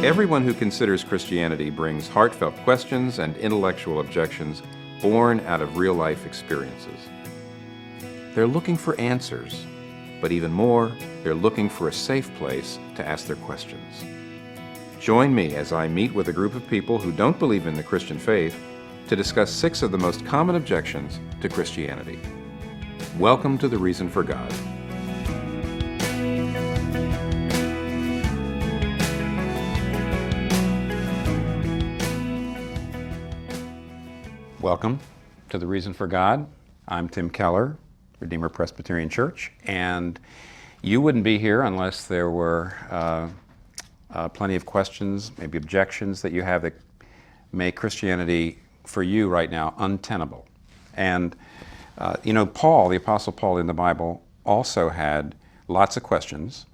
Everyone who considers Christianity brings heartfelt questions and intellectual objections born out of real-life experiences. They're looking for answers, but even more, they're looking for a safe place to ask their questions. Join me as I meet with a group of people who don't believe in the Christian faith to discuss 6 of the most common objections to Christianity. Welcome to The Reason for God. Welcome to The Reason for God. I'm Tim Keller, Redeemer Presbyterian Church, and you wouldn't be here unless there were plenty of questions, maybe objections that you have that make Christianity for you right now untenable. And Paul, the Apostle Paul in the Bible, also had lots of questions.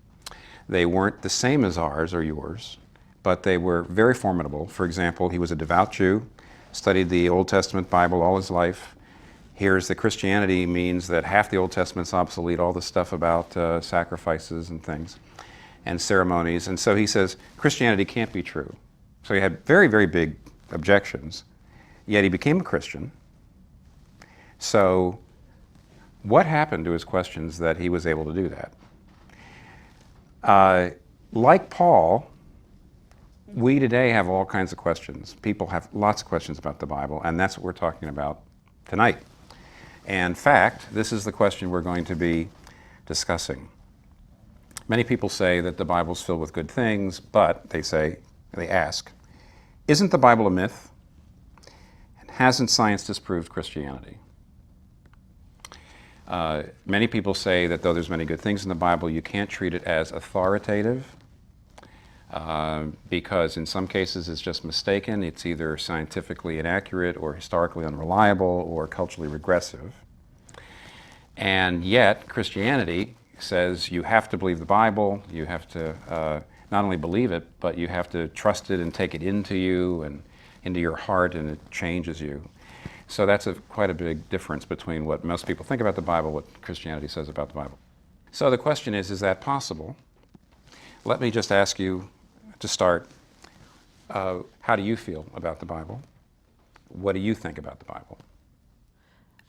They weren't the same as ours or yours, but they were very formidable. For example, he was a devout Jew, studied the Old Testament Bible all his life. Hears that Christianity means that half the Old Testament's obsolete, all the stuff about sacrifices and things and ceremonies. And so he says, Christianity can't be true. So he had very, very big objections, yet he became a Christian. So what happened to his questions that he was able to do that? Like Paul, we today have all kinds of questions. People have lots of questions about the Bible, and that's what we're talking about tonight. And in fact, this is the question we're going to be discussing. Many people say that the Bible's filled with good things, but they ask, isn't the Bible a myth? And hasn't science disproved Christianity? Many people say that though there's many good things in the Bible, you can't treat it as authoritative. Because in some cases it's just mistaken. It's either scientifically inaccurate or historically unreliable or culturally regressive. And yet Christianity says you have to believe the Bible, you have to not only believe it, but you have to trust it and take it into you and into your heart, and it changes you. So that's quite a big difference between what most people think about the Bible, what Christianity says about the Bible. So the question is that possible? Let me just ask you to start, how do you feel about the Bible? What do you think about the Bible?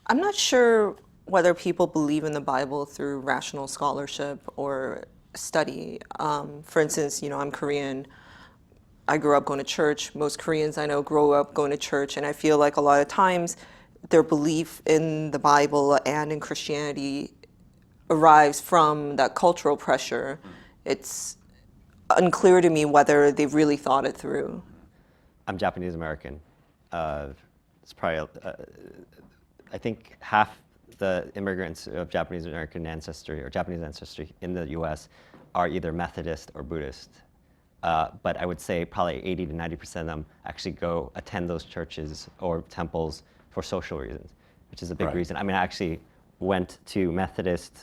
I'm not sure whether people believe in the Bible through rational scholarship or study. For instance, I'm Korean. I grew up going to church. Most Koreans I know grow up going to church, and I feel like a lot of times their belief in the Bible and in Christianity arrives from that cultural pressure. It's unclear to me whether they've really thought it through. I'm Japanese American. It's probably, I think half the immigrants of Japanese American ancestry or Japanese ancestry in the US are either Methodist or Buddhist. But I would say probably 80 to 90% of them actually go attend those churches or temples for social reasons, which is a big reason. I mean, I actually went to Methodist,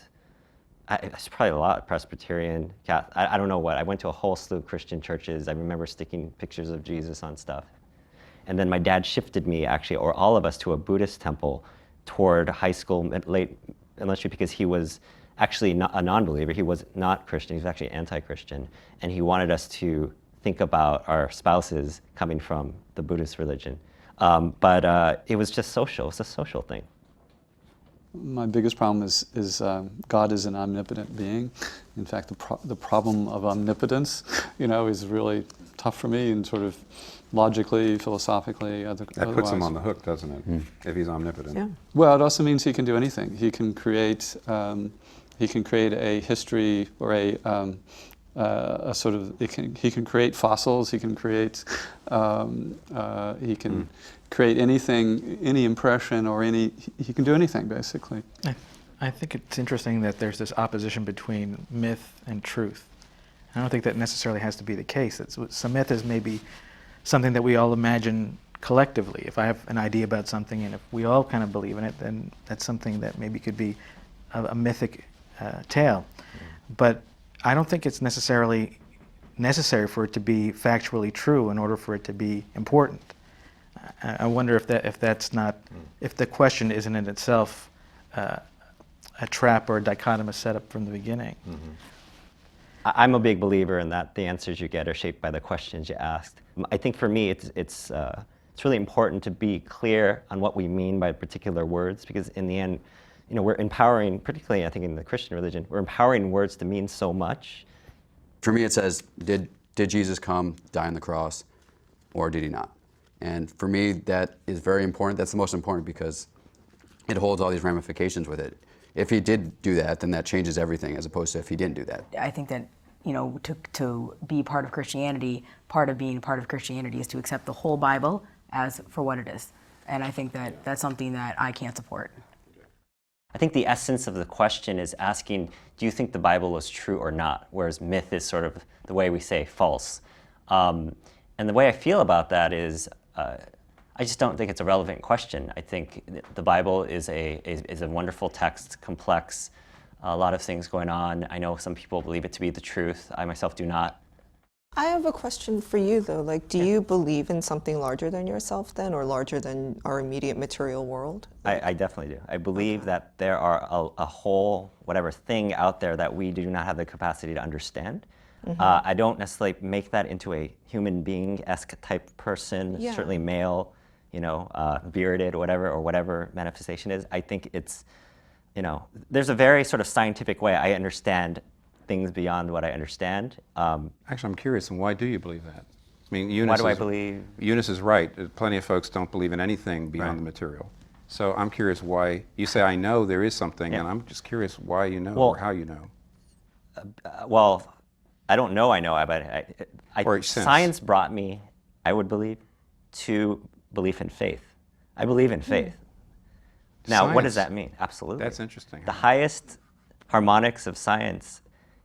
it's probably a lot, Presbyterian, Catholic, I don't know what. I went to a whole slew of Christian churches. I remember sticking pictures of Jesus on stuff. And then my dad shifted me, actually, or all of us, to a Buddhist temple toward high school, late elementary, because he was actually not a non-believer. He was not Christian. He was actually anti-Christian. And he wanted us to think about our spouses coming from the Buddhist religion. But it was just social. It's a social thing. My biggest problem is God is an omnipotent being. In fact, the problem of omnipotence, is really tough for me, and sort of logically, philosophically, That puts him on the hook, doesn't it? If he's omnipotent. Yeah. Well, it also means he can do anything. He can create a history or a sort of. He can create fossils. He can create. Create anything, any impression, or he can do anything, basically. I think it's interesting that there's this opposition between myth and truth. I don't think that necessarily has to be the case. Some myth is maybe something that we all imagine collectively. If I have an idea about something and if we all kind of believe in it, then that's something that maybe could be a mythic tale. But I don't think it's necessarily necessary for it to be factually true in order for it to be important. I wonder if the question isn't in itself a trap or a dichotomous setup from the beginning. I'm a big believer in that the answers you get are shaped by the questions you asked. I think for me, it's really important to be clear on what we mean by particular words, because in the end, we're empowering, particularly I think in the Christian religion, we're empowering words to mean so much. For me, it says, did Jesus come, die on the cross, or did he not? And for me, that is very important. That's the most important because it holds all these ramifications with it. If he did do that, then that changes everything, as opposed to if he didn't do that. I think that, to be part of Christianity, part of being part of Christianity is to accept the whole Bible as for what it is. And I think that that's something that I can't support. I think the essence of the question is asking, do you think the Bible is true or not? Whereas myth is sort of the way we say false. And the way I feel about that is, I just don't think it's a relevant question. I think the Bible is a wonderful text, complex, a lot of things going on. I know some people believe it to be the truth. I myself do not. I have a question for you though. Like, do you believe in something larger than yourself then, or larger than our immediate material world? I definitely do. I believe that there are a whole, whatever thing out there that we do not have the capacity to understand. I don't necessarily make that into a human being-esque type person, certainly male, bearded, or whatever manifestation is. I think it's, there's a very sort of scientific way I understand things beyond what I understand. Actually, I'm curious, and why do you believe that? I mean, Eunice Why do I believe? Eunice is right. Plenty of folks don't believe in anything beyond the material. So I'm curious why, you say, I know there is something, and I'm just curious why you know, or how you know. Well, I don't know I know, but science sense. brought me, I would believe, to belief in faith. I believe in faith. Now, what does that mean? Absolutely. That's interesting. The highest harmonics of science,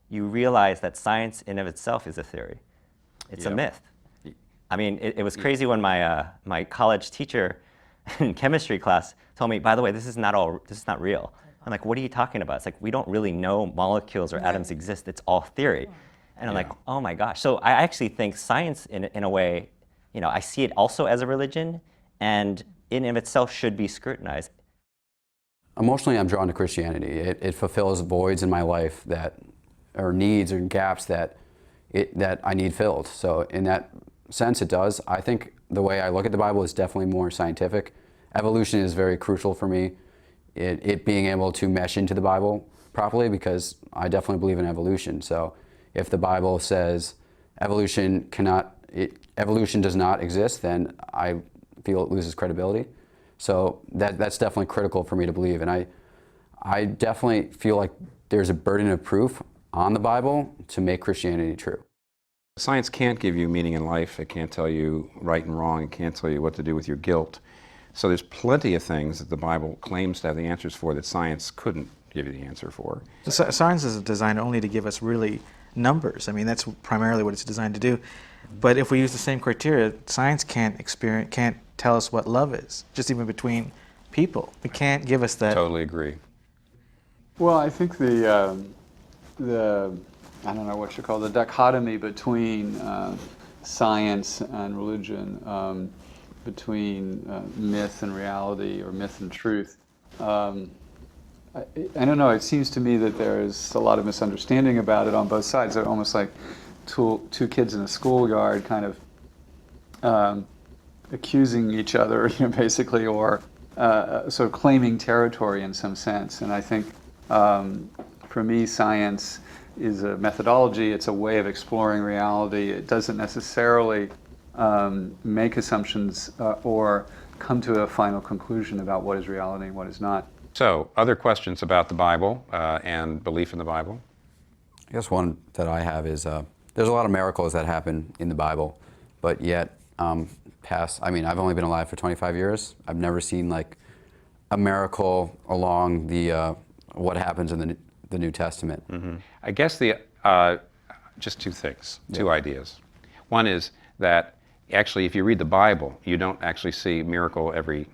you realize that science in of itself is a theory. It's a myth. I mean, it was crazy when my college teacher in chemistry class told me, by the way, this is not real. I'm like, what are you talking about? It's like, we don't really know molecules or atoms exist. It's all theory. And I'm like, oh my gosh. So I actually think science, in a way, I see it also as a religion, and in of itself should be scrutinized. Emotionally, I'm drawn to Christianity. It fulfills voids in my life or needs or gaps that I need filled. So in that sense, it does. I think the way I look at the Bible is definitely more scientific. Evolution is very crucial for me, it being able to mesh into the Bible properly, because I definitely believe in evolution. So if the Bible says evolution does not exist, then I feel it loses credibility. So that's definitely critical for me to believe. And I definitely feel like there's a burden of proof on the Bible to make Christianity true. Science can't give you meaning in life. It can't tell you right and wrong. It can't tell you what to do with your guilt. So there's plenty of things that the Bible claims to have the answers for that science couldn't give you the answer for. Science is designed only to give us really numbers. I mean, that's primarily what it's designed to do. But if we use the same criteria, science can't tell us what love is, just even between people. It can't give us that. Totally agree. Well, I think the I don't know what you call the dichotomy between science and religion, between myth and reality, or myth and truth. I don't know, it seems to me that there's a lot of misunderstanding about it on both sides. They're almost like two kids in a schoolyard kind of accusing each other, basically, or sort of claiming territory in some sense. And I think for me, science is a methodology. It's a way of exploring reality. It doesn't necessarily make assumptions or come to a final conclusion about what is reality and what is not. So, other questions about the Bible and belief in the Bible? I guess one that I have is there's a lot of miracles that happen in the Bible, but yet I've only been alive for 25 years. I've never seen like a miracle along the what happens in the New Testament. Mm-hmm. I guess just two things, two ideas. One is that actually, if you read the Bible, you don't actually see miracle every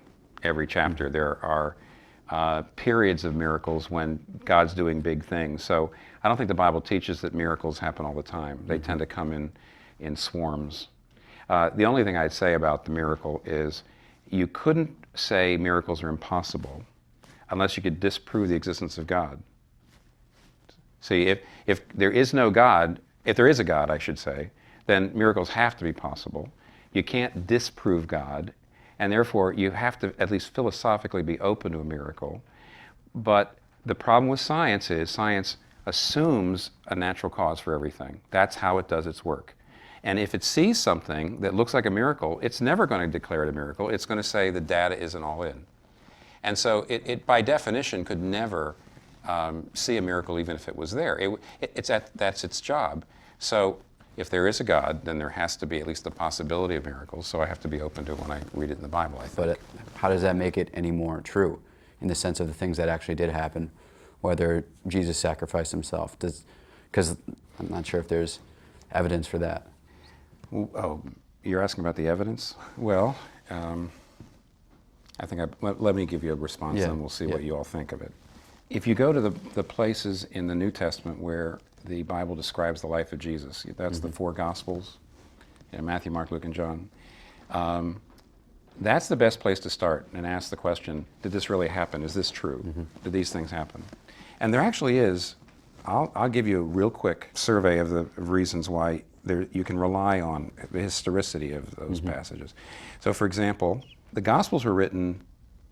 chapter. There are periods of miracles when God's doing big things. So I don't think the Bible teaches that miracles happen all the time. They tend to come in swarms. The only thing I'd say about the miracle is you couldn't say miracles are impossible unless you could disprove the existence of God. See, if there is no God, if there is a God, I should say, then miracles have to be possible. You can't disprove God, and therefore you have to at least philosophically be open to a miracle. But the problem with science is science assumes a natural cause for everything. That's how it does its work. And if it sees something that looks like a miracle, it's never going to declare it a miracle. It's going to say the data isn't all in. And so it by definition, could never see a miracle even if it was there. That's its job. So if there is a God, then there has to be at least the possibility of miracles. So I have to be open to it when I read it in the Bible, I think. But how does that make it any more true in the sense of the things that actually did happen, whether Jesus sacrificed himself? Because I'm not sure if there's evidence for that. Oh, you're asking about the evidence? Well, I think let me give you a response, and we'll see what you all think of it. If you go to the places in the New Testament where the Bible describes the life of Jesus, that's the four Gospels, Matthew, Mark, Luke, and John. That's the best place to start and ask the question, did this really happen? Is this true? Did these things happen? And there actually is. I'll give you a real quick survey of the reasons why you can rely on the historicity of those passages. So for example, the Gospels were written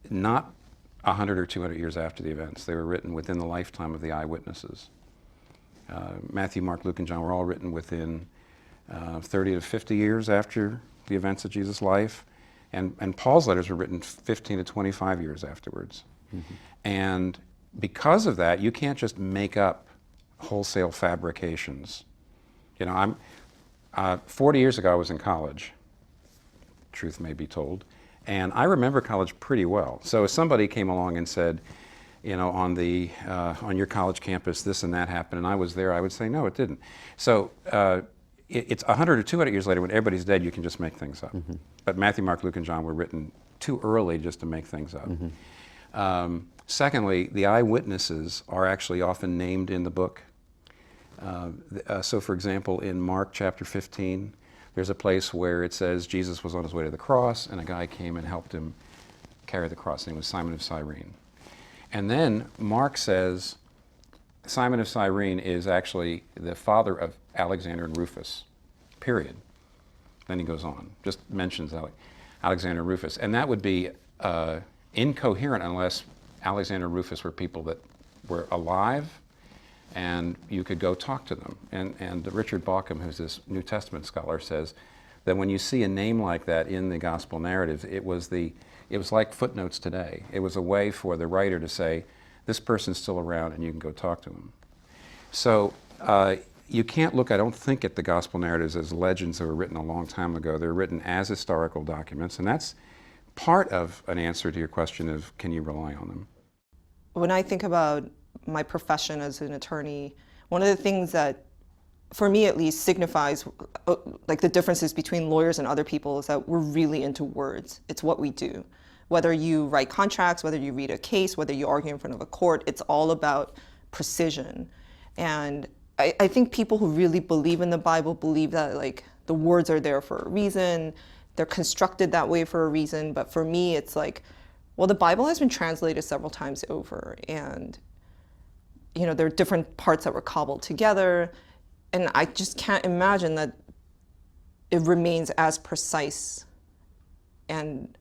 not 100 or 200 years after the events. They were written within the lifetime of the eyewitnesses. Matthew, Mark, Luke, and John were all written within 30 to 50 years after the events of Jesus' life. And Paul's letters were written 15 to 25 years afterwards. And because of that, you can't just make up wholesale fabrications. 40 years ago I was in college, truth may be told, and I remember college pretty well. So if somebody came along and said, on your college campus this and that happened, and I was there, I would say, no, it didn't. So it's 100 or 200 years later, when everybody's dead, you can just make things up. But Matthew, Mark, Luke, and John were written too early just to make things up. Secondly, the eyewitnesses are actually often named in the book. So for example, in Mark chapter 15, there's a place where it says Jesus was on his way to the cross, and a guy came and helped him carry the cross. His name was Simon of Cyrene. And then Mark says Simon of Cyrene is actually the father of Alexander and Rufus, period. Then he goes on, just mentions Alexander and Rufus. And that would be incoherent unless Alexander and Rufus were people that were alive and you could go talk to them. And Richard Bauckham, who's this New Testament scholar, says that when you see a name like that in the gospel narratives, it was like footnotes today. It was a way for the writer to say, this person's still around and you can go talk to him. So you can't look, I don't think, at the gospel narratives as legends that were written a long time ago. They're written as historical documents, and that's part of an answer to your question of, can you rely on them? When I think about my profession as an attorney, one of the things that, for me at least, signifies like the differences between lawyers and other people is that we're really into words. It's what we do. Whether you write contracts, whether you read a case, whether you argue in front of a court, it's all about precision. And I think people who really believe in the Bible believe that like the words are there for a reason, they're constructed that way for a reason. But for me, it's like, well, the Bible has been translated several times over, and there are different parts that were cobbled together, and I just can't imagine that it remains as precise. And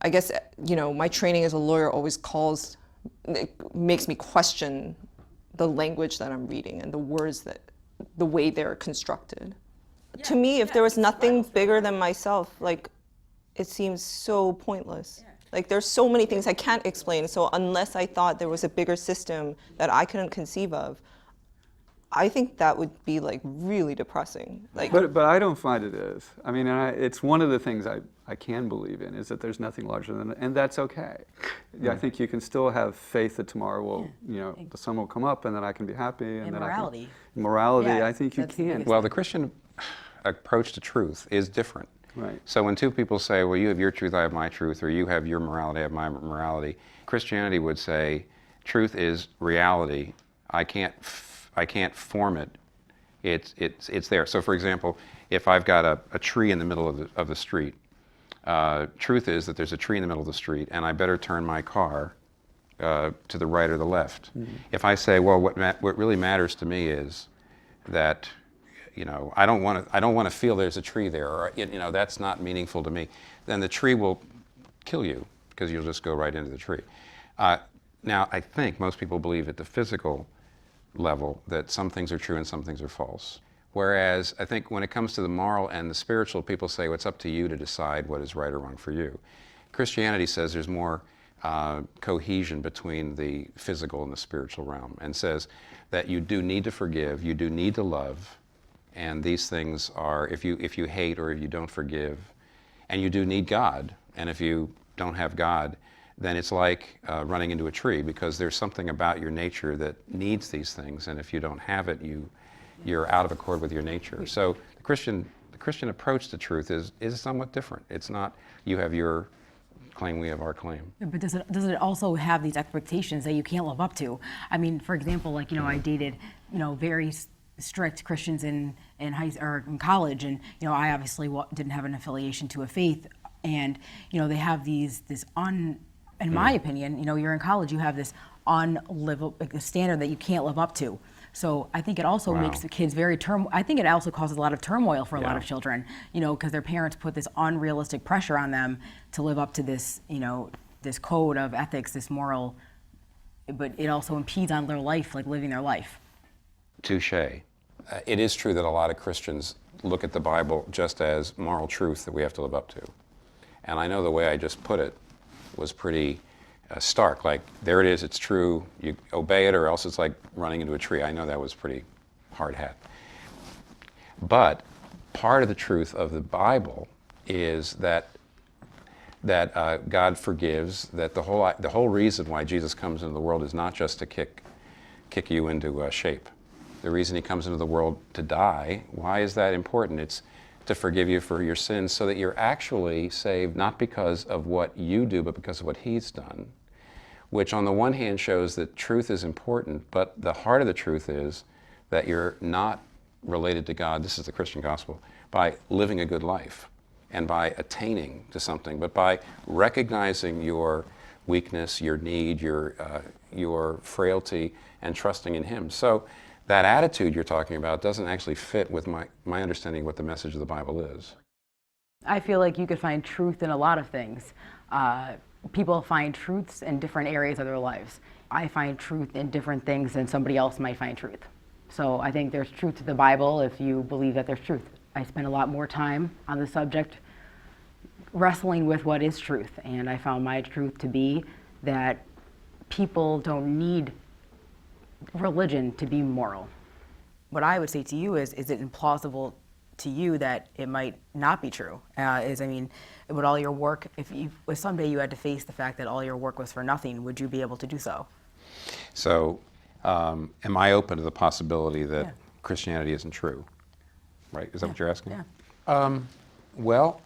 I guess, my training as a lawyer always makes me question the language that I'm reading and the words the way they're constructed. To me, if there was nothing bigger than myself, like, it seems so pointless. Like, there's so many things I can't explain. So unless I thought there was a bigger system that I couldn't conceive of, I think that would be like really depressing. Like, but I don't find it is. I mean, it's one of the things I can believe in, is that there's nothing larger than, and that's okay. I think you can still have faith that tomorrow will, the sun will come up and then I can be happy. And then morality. Morality, Yeah, I think you can. Well, the Christian approach to truth is different. Right. So when two people say, well, you have your truth, I have my truth, or you have your morality, I have my morality, Christianity would say, truth is reality. I can't form it. It's there. So for example, if I've got a tree in the middle of the street, truth is that there's a tree in the middle of the street, and I better turn my car to the right or the left. If I say, well, what really matters to me is that, I don't want to feel there's a tree there, or that's not meaningful to me, then the tree will kill you because you'll just go right into the tree. Now, I think most people believe at the physical level that some things are true and some things are false. Whereas I think when it comes to the moral and the spiritual, people say, well, it's up to you to decide what is right or wrong for you. Christianity says there's more cohesion between the physical and the spiritual realm, and says that you do need to forgive, you do need to love, and these things are, if you hate or if you don't forgive, and you do need God, and if you don't have God, then it's like running into a tree, because there's something about your nature that needs these things, and if you don't have it, you're out of accord with your nature. So the Christian approach to truth is somewhat different. It's not you have your claim, we have our claim. But does it also have these expectations that you can't live up to? I mean, for example, like, I dated, very strict Christians in college, and I obviously didn't have an affiliation to a faith, and they have in my opinion, you're in college, you have this unlivable standard that you can't live up to. So I think it also makes the kids I think it also causes a lot of turmoil for a lot of children, because their parents put this unrealistic pressure on them to live up to this, this code of ethics, this moral, but it also impedes on their life, like living their life. Touché. It is true that a lot of Christians look at the Bible just as moral truth that we have to live up to. And I know the way I just put it was pretty stark, like, there it is, it's true, you obey it, or else it's like running into a tree. I know that was pretty hard hat. But part of the truth of the Bible is that God forgives, that the whole reason why Jesus comes into the world is not just to kick you into shape. The reason he comes into the world to die, why is that important? It's to forgive you for your sins, so that you're actually saved not because of what you do, but because of what he's done, which on the one hand shows that truth is important, but the heart of the truth is that you're not related to God, this is the Christian gospel, by living a good life and by attaining to something, but by recognizing your weakness, your need, your frailty, and trusting in him. So that attitude you're talking about doesn't actually fit with my understanding of what the message of the Bible is. I feel like you could find truth in a lot of things. People find truths in different areas of their lives. I find truth in different things than somebody else might find truth. So I think there's truth to the Bible if you believe that there's truth. I spend a lot more time on the subject wrestling with what is truth, and I found my truth to be that people don't need religion to be moral. What I would say to you is it implausible to you that it might not be true? Would all your work, if someday you had to face the fact that all your work was for nothing, would you be able to do so? So, am I open to the possibility that Christianity isn't true? Right? Is that what you're asking? Yeah. Well,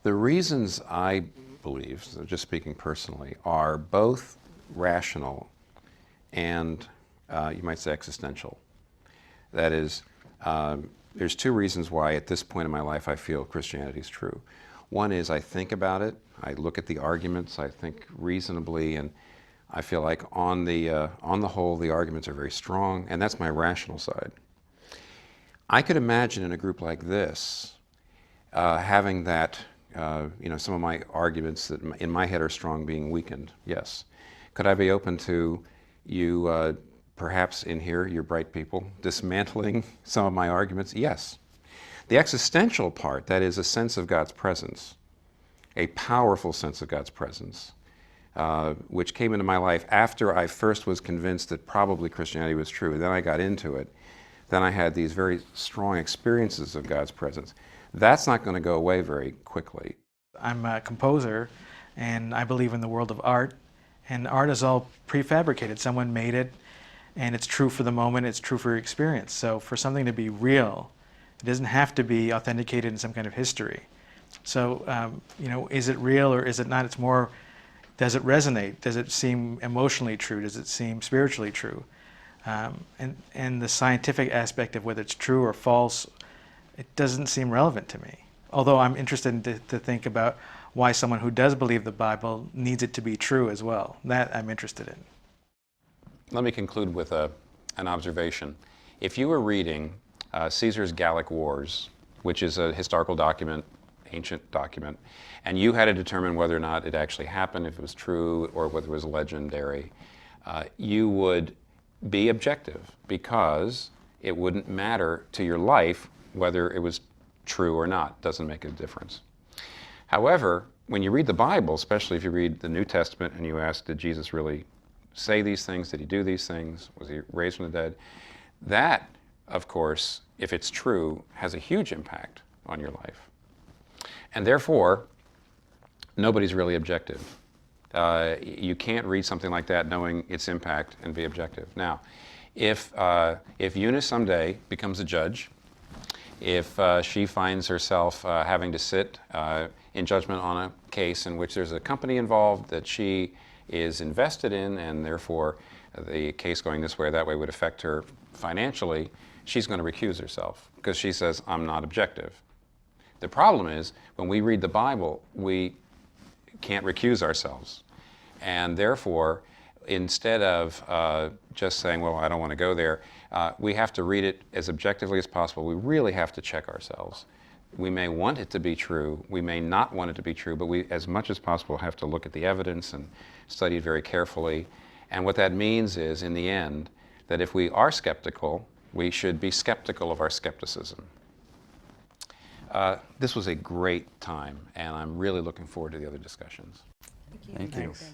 the reasons I believe, so just speaking personally, are both rational and you might say existential. That is, there's two reasons why at this point in my life I feel Christianity is true. One is I think about it, I look at the arguments, I think reasonably, and I feel like on the whole the arguments are very strong, and that's my rational side. I could imagine in a group like this having that, some of my arguments that in my head are strong being weakened, yes. Could I be open to you perhaps in here, you're bright people, dismantling some of my arguments? Yes. The existential part, that is a sense of God's presence, a powerful sense of God's presence, which came into my life after I first was convinced that probably Christianity was true. Then I got into it. Then I had these very strong experiences of God's presence. That's not going to go away very quickly. I'm a composer, and I believe in the world of art, and art is all prefabricated. Someone made it, and it's true for the moment, it's true for your experience. So for something to be real, it doesn't have to be authenticated in some kind of history. So, is it real or is it not? It's more, does it resonate? Does it seem emotionally true? Does it seem spiritually true? And the scientific aspect of whether it's true or false, it doesn't seem relevant to me. Although I'm interested to think about why someone who does believe the Bible needs it to be true as well. That I'm interested in. let me conclude with an observation. If you were reading Caesar's Gallic Wars, which is a historical document, ancient document, and you had to determine whether or not it actually happened, if it was true, or whether it was legendary, you would be objective because it wouldn't matter to your life whether it was true or not. It doesn't make a difference. However, when you read the Bible, especially if you read the New Testament and you ask, did Jesus really say these things? Did he do these things? Was he raised from the dead? That, of course, if it's true, has a huge impact on your life. And therefore, nobody's really objective. You can't read something like that knowing its impact and be objective. Now, if Eunice someday becomes a judge, if she finds herself having to sit in judgment on a case in which there's a company involved that she is invested in, and therefore the case going this way or that way would affect her financially, she's going to recuse herself because she says, I'm not objective. The problem is, when we read the Bible, we can't recuse ourselves. And therefore, instead of just saying, well, I don't want to go there, we have to read it as objectively as possible. We really have to check ourselves. We may want it to be true, we may not want it to be true, but we, as much as possible, have to look at the evidence and study it very carefully. And what that means is, in the end, that if we are skeptical, we should be skeptical of our skepticism. This was a great time, and I'm really looking forward to the other discussions. Thank you. Thanks.